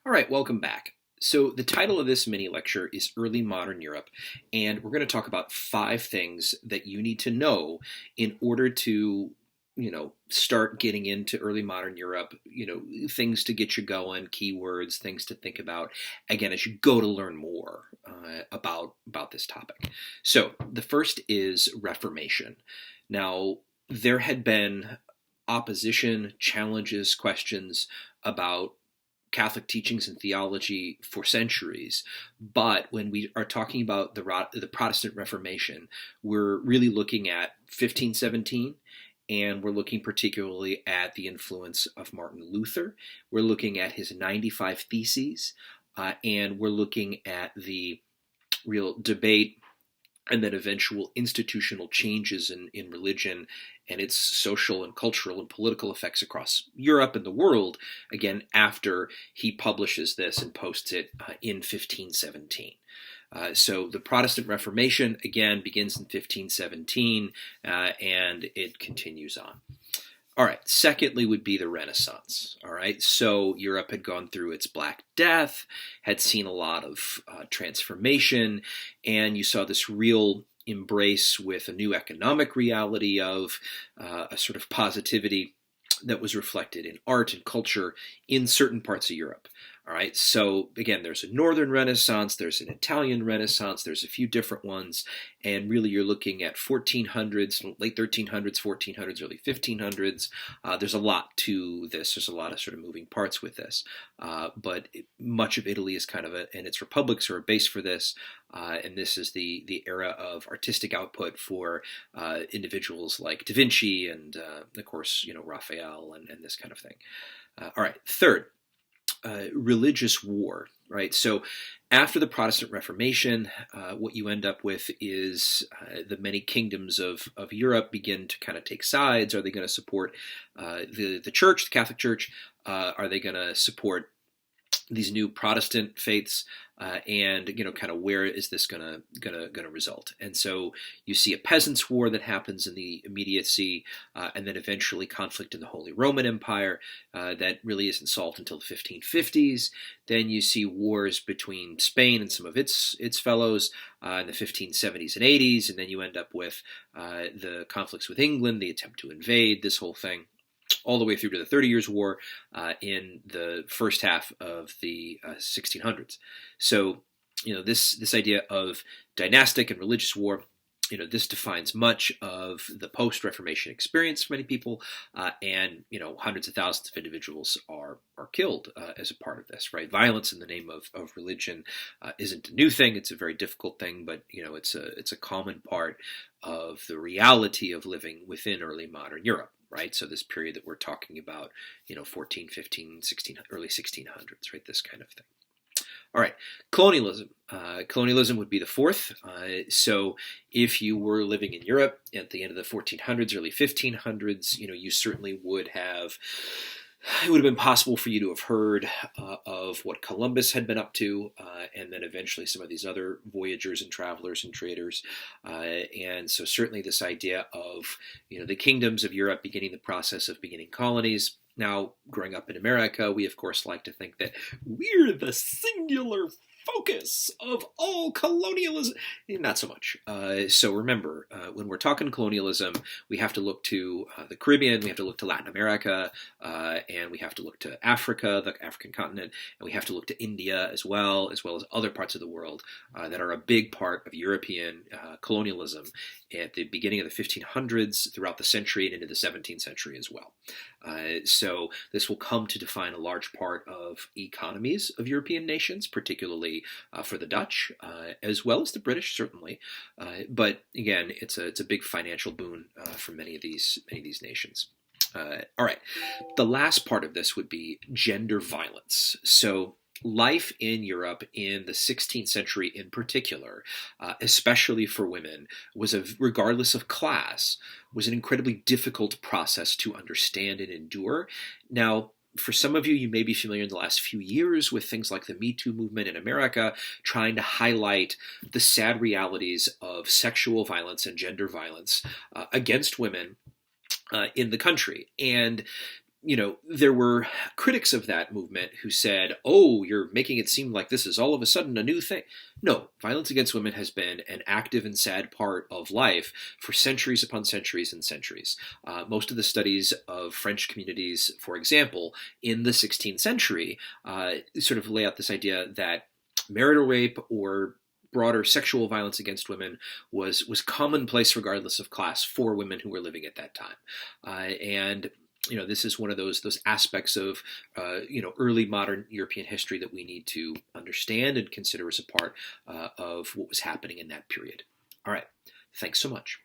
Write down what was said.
All right, welcome back. So, the title of this mini lecture is Early Modern Europe, and we're going to talk about 5 things that you need to know in order to, start getting into early modern Europe, things to get you going, keywords, things to think about, again, as you go to learn more about this topic. So, the first is Reformation. Now, there had been opposition, challenges, questions about Catholic teachings and theology for centuries. But when we are talking about the Protestant Reformation, we're really looking at 1517, and we're looking particularly at the influence of Martin Luther. We're looking at his 95 Theses, and we're looking at the real debate and then eventual institutional changes in religion and its social and cultural and political effects across Europe and the world, again, after he publishes this and posts it in 1517. So the Protestant Reformation, again, begins in 1517, and it continues on. All right, secondly would be the Renaissance. All right, so Europe had gone through its Black Death, had seen a lot of transformation, and you saw this real embrace with a new economic reality of a sort of positivity that was reflected in art and culture in certain parts of Europe. All right, so again, there's a Northern Renaissance, there's an Italian Renaissance, there's a few different ones, and really you're looking at 1400s, late 1300s, 1400s, early 1500s. There's a lot to this. There's a lot of sort of moving parts with this, but much of Italy is kind of and its republics are a base for this, and this is the era of artistic output for individuals like Da Vinci and, of course, Raphael and this kind of thing. All right, third. Religious war, right? So after the Protestant Reformation, what you end up with is the many kingdoms of Europe begin to kind of take sides. Are they going to support the church, the Catholic Church? Are they going to support these new Protestant faiths? And kind of where is this gonna result? And so you see a peasants' war that happens in the immediacy, and then eventually conflict in the Holy Roman Empire that really isn't solved until the 1550s. Then you see wars between Spain and some of its fellows in the 1570s and 80s, and then you end up with the conflicts with England, the attempt to invade, this whole thing, all the way through to the 30 Years' War in the first half of the 1600s. So, this idea of dynastic and religious war, this defines much of the post-Reformation experience for many people, and, hundreds of thousands of individuals are killed as a part of this, right? Violence in the name of religion isn't a new thing. It's a very difficult thing, but, it's a common part of the reality of living within early modern Europe. Right, so this period that we're talking about, 14, 15, 16, early 1600s, right, this kind of thing. All right, colonialism. Colonialism would be the fourth. So if you were living in Europe at the end of the 1400s, early 1500s, you certainly would have. It would have been possible for you to have heard of what Columbus had been up to, and then eventually some of these other voyagers and travelers and traders. And so certainly this idea of, the kingdoms of Europe beginning the process of beginning colonies. Now, growing up in America, we of course like to think that we're the singular focus of all colonialism. Not so much. So remember, when we're talking colonialism, we have to look to the Caribbean, we have to look to Latin America, and we have to look to Africa, the African continent, and we have to look to India as well as other parts of the world that are a big part of European colonialism at the beginning of the 1500s, throughout the century, and into the 17th century as well. So this will come to define a large part of economies of European nations, particularly for the Dutch, as well as the British, certainly. But again, it's a big financial boon for many of these nations. All right, the last part of this would be gender violence. So life in Europe in the 16th century in particular, especially for women, regardless of class, was an incredibly difficult process to understand and endure. Now, for some of you, you may be familiar in the last few years with things like the Me Too movement in America, trying to highlight the sad realities of sexual violence and gender violence against women in the country. And there were critics of that movement who said, oh, you're making it seem like this is all of a sudden a new thing. No, violence against women has been an active and sad part of life for centuries upon centuries and centuries. Most of the studies of French communities, for example, in the 16th century, sort of lay out this idea that marital rape or broader sexual violence against women was commonplace regardless of class for women who were living at that time. And this is one of those aspects of early modern European history that we need to understand and consider as a part of what was happening in that period. All right, thanks so much.